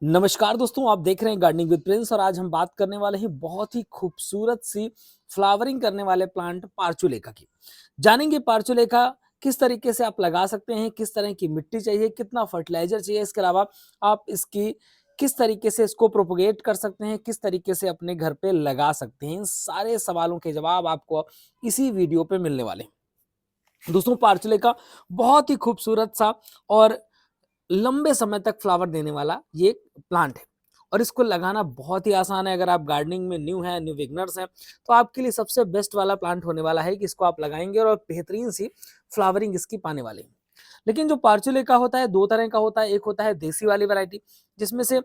नमस्कार दोस्तों, आप देख रहे हैं गार्डनिंग विद प्रिंस और आज हम बात करने वाले हैं बहुत ही खूबसूरत सी फ्लावरिंग करने वाले प्लांट पार्चुलेका की। जानेंगे पार्चुलेका किस तरीके से आप लगा सकते हैं, किस तरह की मिट्टी चाहिए, कितना फर्टिलाइजर चाहिए, इसके अलावा आप इसकी किस तरीके से इसको प्रोपोगेट कर सकते हैं, किस तरीके से अपने घर पे लगा सकते हैं। इन सारे सवालों के जवाब आपको इसी वीडियो पे मिलने वाले हैं। दोस्तों, पार्चुलेका बहुत ही खूबसूरत सा और लंबे समय तक फ्लावर देने वाला ये प्लांट है और इसको लगाना बहुत ही आसान है। अगर आप गार्डनिंग में न्यू हैं, न्यू बिगनर्स हैं, तो आपके लिए सबसे बेस्ट वाला प्लांट होने वाला है कि इसको आप लगाएंगे और बेहतरीन सी फ्लावरिंग इसकी पाने वाले हैं। लेकिन जो पार्चुलेका होता है दो तरह का होता है। एक होता है देसी वाली वैरायटी, जिसमें से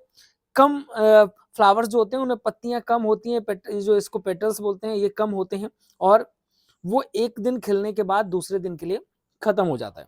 कम फ्लावर्स जो होते हैं उनमें पत्तियां कम होती हैं, जो इसको पेटल्स बोलते हैं ये कम होते हैं और वो एक दिन खिलने के बाद दूसरे दिन के लिए खत्म हो जाता है।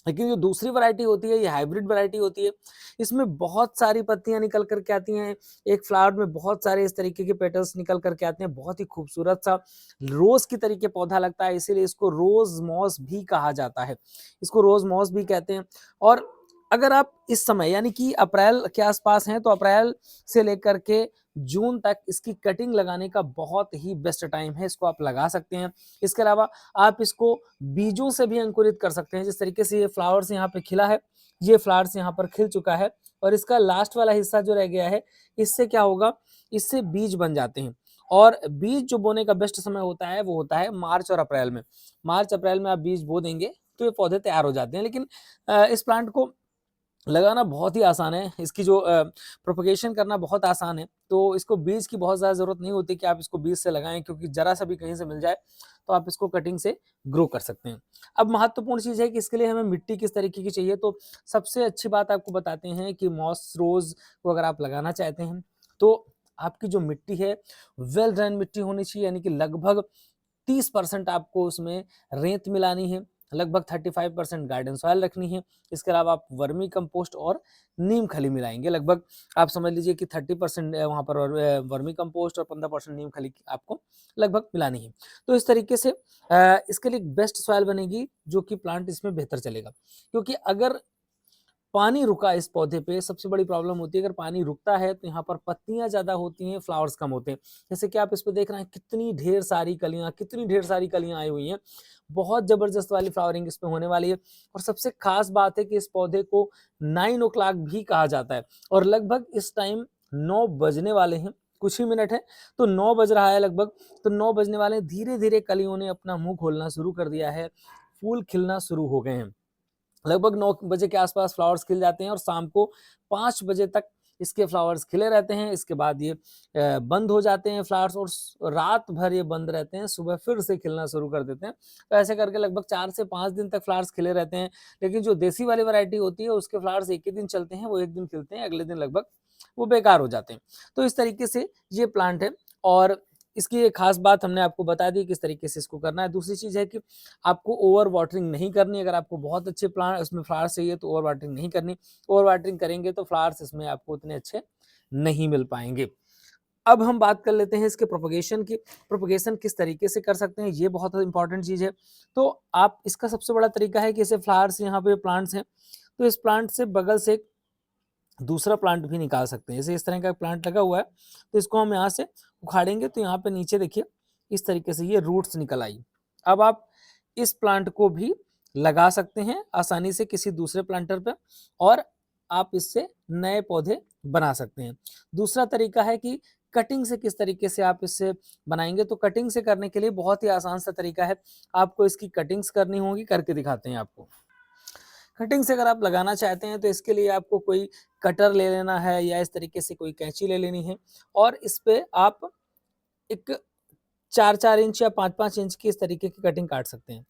लेकिन जो दूसरी वैरायटी होती है ये हाइब्रिड वैरायटी होती है। इसमें बहुत सारी पत्तियां निकल करके आती हैं, एक फ्लावर में बहुत सारे इस तरीके के पेटल्स निकल करके आते हैं। बहुत ही खूबसूरत सा रोज की तरीके पौधा लगता है, इसीलिए इसको रोज मॉस भी कहा जाता है। इसको रोज मॉस भी कहते हैं। और अगर आप इस समय यानी कि अप्रैल के आसपास हैं तो अप्रैल से लेकर के जून तक इसकी कटिंग लगाने का बहुत ही बेस्ट टाइम है, इसको आप लगा सकते हैं। इसके अलावा आप इसको बीजों से भी अंकुरित कर सकते हैं। जिस तरीके से ये फ्लावर्स यहाँ पे खिला है, ये फ्लावर्स यहाँ पर खिल चुका है और इसका लास्ट वाला हिस्सा जो रह गया है, इससे क्या होगा, इससे बीज बन जाते हैं। और बीज जो बोने का बेस्ट समय होता है वो होता है मार्च और अप्रैल में। मार्च अप्रैल में आप बीज बो देंगे तो ये पौधे तैयार हो जाते हैं। लेकिन इस प्लांट को लगाना बहुत ही आसान है, इसकी जो प्रोपगेशन करना बहुत आसान है। तो इसको बीज की बहुत ज़्यादा ज़रूरत नहीं होती कि आप इसको बीज से लगाएं, क्योंकि ज़रा सा भी कहीं से मिल जाए तो आप इसको कटिंग से ग्रो कर सकते हैं। अब महत्वपूर्ण चीज़ है कि इसके लिए हमें मिट्टी किस तरीके की चाहिए। तो सबसे अच्छी बात आपको बताते हैं कि मॉस रोज़ को अगर आप लगाना चाहते हैं तो आपकी जो मिट्टी है वेल ड्रेन मिट्टी होनी चाहिए, यानी कि लगभग 30% आपको उसमें रेत मिलानी है, लगभग 35% गार्डन सॉइल रखनी है। इसके अलावा आप वर्मी कंपोस्ट और नीम खली मिलाएंगे। लगभग आप समझ लीजिए कि 30% वहाँ पर वर्मी कंपोस्ट और 15% नीम खली आपको लगभग मिलानी है। तो इस तरीके से इसके लिए बेस्ट सॉइल बनेगी जो कि प्लांट इसमें बेहतर चलेगा। क्योंकि अगर पानी रुका इस पौधे पे, सबसे बड़ी प्रॉब्लम होती है अगर पानी रुकता है तो यहाँ पर पत्तियां ज्यादा होती हैं, फ्लावर्स कम होते हैं। जैसे कि आप इस पे देख रहे हैं कितनी ढेर सारी कलियां, कितनी ढेर सारी कलियां आई हुई हैं। बहुत जबरदस्त वाली फ्लावरिंग इसमें होने वाली है। और सबसे खास बात है कि इस पौधे को 9 o'clock भी कहा जाता है और लगभग इस टाइम 9 बजने वाले हैं, कुछ ही मिनट है तो 9 बज रहा है लगभग। तो 9 बजने वाले हैं, धीरे धीरे कलियों ने अपना मुंह खोलना शुरू कर दिया है, फूल खिलना शुरू हो गए हैं। लगभग 9 बजे के आसपास फ्लावर्स खिल जाते हैं और शाम को 5 बजे तक इसके फ्लावर्स खिले रहते हैं। इसके बाद ये बंद हो जाते हैं फ्लावर्स और रात भर ये बंद रहते हैं, सुबह फिर से खिलना शुरू कर देते हैं। तो ऐसे करके लगभग 4 से 5 दिन तक फ्लावर्स खिले रहते हैं। लेकिन जो देसी वाली वैरायटी होती है उसके फ्लावर्स एक ही दिन चलते हैं, वो एक दिन खिलते हैं, अगले दिन लगभग वो बेकार हो जाते हैं। तो इस तरीके से ये प्लांट है और इसकी एक खास बात हमने आपको बता दी किस तरीके से इसको करना है। दूसरी चीज़ है कि आपको ओवर वाटरिंग नहीं करनी। अगर आपको बहुत अच्छे प्लांट उसमें फ्लावर्स चाहिए तो ओवर वाटरिंग नहीं करनी। ओवर वाटरिंग करेंगे तो फ्लावर्स इसमें आपको उतने अच्छे नहीं मिल पाएंगे। अब हम बात कर लेते हैं इसके प्रोपगेशन की। प्रोपगेशन किस तरीके से कर सकते हैं, ये बहुत इंपॉर्टेंट चीज़ है। तो आप इसका सबसे बड़ा तरीका है कि जैसे फ्लावर्स यहाँ पे प्लांट्स हैं तो इस प्लांट से बगल से एक दूसरा प्लांट भी निकाल सकते हैं। जैसे इस तरह का प्लांट लगा हुआ है तो इसको हम यहाँ से उखाड़ेंगे तो यहाँ पे नीचे देखिए इस तरीके से ये रूट्स निकल आई। अब आप इस प्लांट को भी लगा सकते हैं आसानी से किसी दूसरे प्लांटर पे और आप इससे नए पौधे बना सकते हैं। दूसरा तरीका है कि कटिंग से किस तरीके से आप इससे बनाएंगे। तो कटिंग से करने के लिए बहुत ही आसान सा तरीका है, आपको इसकी कटिंग्स करनी होगी, करके दिखाते हैं आपको। कटिंग से अगर आप लगाना चाहते हैं तो इसके लिए आपको कोई कटर ले लेना है या इस तरीके से कोई कैंची ले लेनी है और इस पे आप एक 4-4 इंच या 5-5 इंच की इस तरीके की कटिंग काट सकते हैं।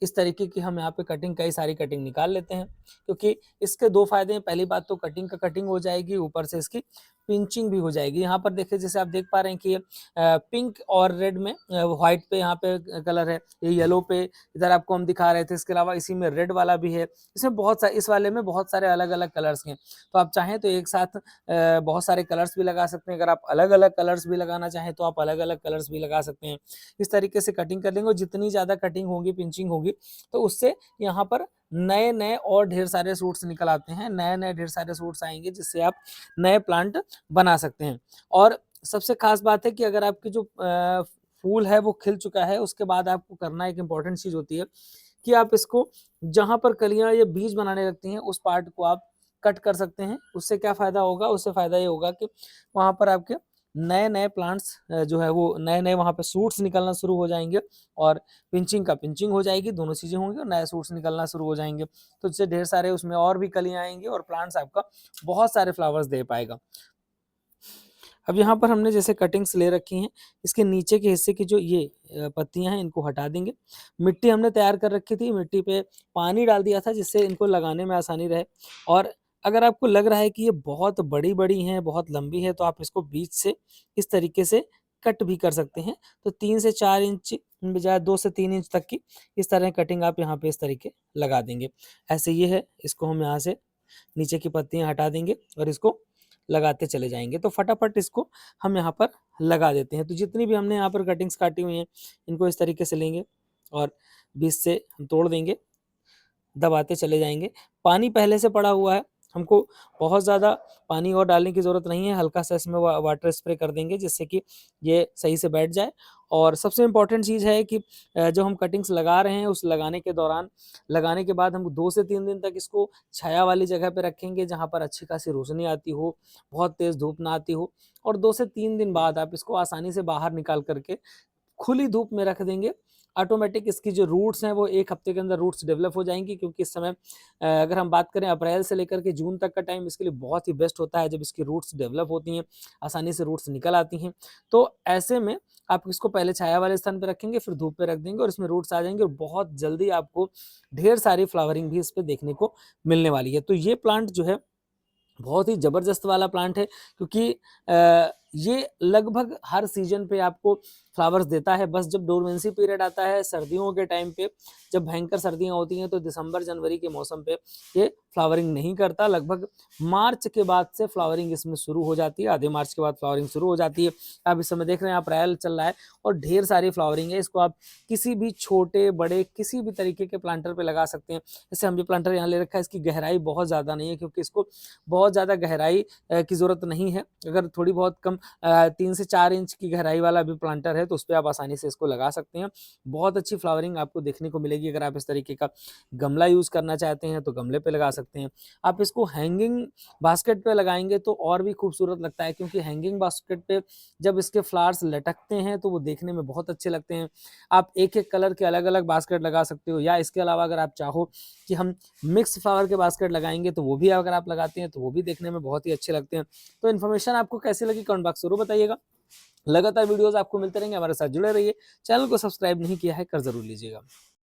इस तरीके की हम यहाँ पे कटिंग कई सारी कटिंग निकाल लेते हैं, क्योंकि इसके दो फायदे हैं। पहली बात तो कटिंग का कटिंग हो जाएगी, ऊपर से इसकी पिंचिंग भी हो जाएगी। यहाँ पर देखिए जैसे आप देख पा रहे हैं कि पिंक और रेड में व्हाइट पे यहाँ पे कलर है, ये येलो पे इधर आपको हम दिखा रहे थे। इसके अलावा इसी में रेड वाला भी है। इसमें बहुत सारे, इस वाले में बहुत सारे अलग अलग कलर्स हैं। तो आप चाहें तो एक साथ बहुत सारे कलर्स भी लगा सकते हैं। अगर आप अलग अलग कलर्स भी लगाना चाहें तो आप अलग अलग कलर्स भी लगा सकते हैं। इस तरीके से कटिंग कर लेंगे और जितनी ज़्यादा कटिंग होगी, पिंचिंग होगी, तो उससे यहाँ पर नए-नए और ढेर सारे सूट्स निकल आते हैं, नए-नए ढेर सारे सूट्स आएँगे जिससे आप नए प्लांट बना सकते हैं। और सबसे ख़ास बात है कि अगर आपकी जो फूल है वो खिल चुका है, उसके बाद आपको करना एक इम्पोर्टेंट चीज़ होती है कि आप इसको जहाँ पर कलियाँ या बीज बनाने लगती हैं, उस पार्ट को आप कट कर सकते हैं। उससे क्या फ़ायदा होगा? उससे फ़ायदा ये होगा कि वहाँ पर आपके नए-नए प्लांट्स जो है वो नए-नए वहाँ पे सूट्स निकलना शुरू हो जाएँगे और पिंचिंग का पिंचिंग हो जाएगी, दोनों चीज़ें होंगी और नए सूट्स निकलना शुरू हो जाएँगे। तो इससे ढेर सारे उसमें और भी कलियाँ आएँगी और प्लांट्स आपका बहुत सारे फ्लावर्स दे पाएगा। अब यहाँ पर हमने जैसे कटिंग्स ले रखी हैं, इसके नीचे के हिस्से की जो ये पत्तियाँ हैं इनको हटा देंगे। मिट्टी हमने तैयार कर रखी थी, मिट्टी पे पानी डाल दिया था जिससे इनको लगाने में आसानी रहे और अगर आपको लग रहा है कि ये बहुत बड़ी-बड़ी हैं, बहुत लंबी है तो आप इसको बीच से इस तरीके से कट भी कर सकते हैं। तो 3 से 4 इंच बजाय 2 से 3 इंच तक की इस तरह कटिंग आप यहाँ पे इस तरीके लगा देंगे। ऐसे ये है, इसको हम यहाँ से नीचे की पत्तियाँ हटा देंगे और इसको लगाते चले जाएँगे। तो फटाफट इसको हम यहाँ पर लगा देते हैं। तो जितनी भी हमने यहाँ पर कटिंग्स काटी हुई हैं, इनको इस तरीके से लेंगे और बीच से हम तोड़ देंगे, दबाते चले जाएँगे। पानी पहले से पड़ा हुआ है, हमको बहुत ज़्यादा पानी और डालने की ज़रूरत नहीं है, हल्का-सा इसमें वाटर स्प्रे कर देंगे जिससे कि ये सही से बैठ जाए। और सबसे इम्पोर्टेंट चीज़ है कि जो हम कटिंग्स लगा रहे हैं, उस लगाने के दौरान लगाने के बाद हम 2 से 3 दिन तक इसको छाया वाली जगह पे रखेंगे, जहाँ पर अच्छी खासी रोशनी आती हो, बहुत तेज़ धूप ना आती हो और 2 से 3 दिन बाद आप इसको आसानी से बाहर निकाल कर के खुली धूप में रख देंगे, ऑटोमेटिक इसकी जो रूट्स हैं वो 1 हफ्ते के अंदर रूट्स डेवलप हो जाएँगी क्योंकि इस समय अगर हम बात करें अप्रैल से लेकर के जून तक का टाइम इसके लिए बहुत ही बेस्ट होता है जब इसकी रूट्स डेवलप होती हैं, आसानी से रूट्स निकल आती हैं। तो ऐसे में आप इसको पहले छाया वाले स्थान पे रखेंगे, फिर धूप पे रख देंगे और इसमें रूट्स आ जाएँगे और बहुत जल्दी आपको ढेर सारी फ्लावरिंग भी इस पे देखने को मिलने वाली है। तो ये प्लांट जो है बहुत ही ज़बरदस्त वाला प्लांट है क्योंकि ये लगभग हर सीज़न पे आपको फ्लावर्स देता है। बस जब डोरमेंसी पीरियड आता है सर्दियों के टाइम पे, जब भयंकर सर्दियाँ होती हैं तो दिसंबर-जनवरी के मौसम पे ये फ्लावरिंग नहीं करता। लगभग मार्च के बाद से फ्लावरिंग इसमें शुरू हो जाती है, आधे मार्च के बाद फ्लावरिंग शुरू हो जाती है। आप इस समय देख रहे हैं अप्रैल चल रहा है और ढेर सारी फ्लावरिंग है। इसको आप किसी भी छोटे-बड़े किसी भी तरीके के प्लांटर पे लगा सकते हैं। जैसे हम जो प्लांटर यहाँ ले रखा है इसकी गहराई बहुत ज़्यादा नहीं है क्योंकि इसको बहुत ज़्यादा गहराई की ज़रूरत नहीं है। अगर थोड़ी बहुत कम 3 से 4 इंच की गहराई वाला भी प्लांटर है तो उसपे आप आसानी से इसको लगा सकते हैं। बहुत अच्छी फ्लावरिंग आपको देखने को मिलेगी। अगर आप इस तरीके का गमला यूज़ करना चाहते हैं तो गमले पे लगा सकते हैं। आप इसको हैंगिंग बास्केट पे लगाएँगे तो और भी खूबसूरत लगता है क्योंकि हैंगिंग बास्केट पे जब इसके फ्लावर्स लटकते हैं तो वो देखने में बहुत अच्छे लगते हैं। आप एक-एक कलर के अलग-अलग बास्केट लगा सकते हो या इसके अलावा अगर आप चाहो कि हम मिक्स फ्लावर के बास्केट लगाएँगे तो वो भी अगर आप लगाते हैं तो वो भी देखने में बहुत ही अच्छे लगते हैं। तो इन्फॉर्मेशन आपको कैसी लगी कमेंट बॉक्स ज़रूर बताइएगा। लगातार वीडियोज़ आपको मिलते रहेंगे, हमारे साथ जुड़े रहिए। चैनल को सब्सक्राइब नहीं किया है कर ज़रूर लीजिएगा।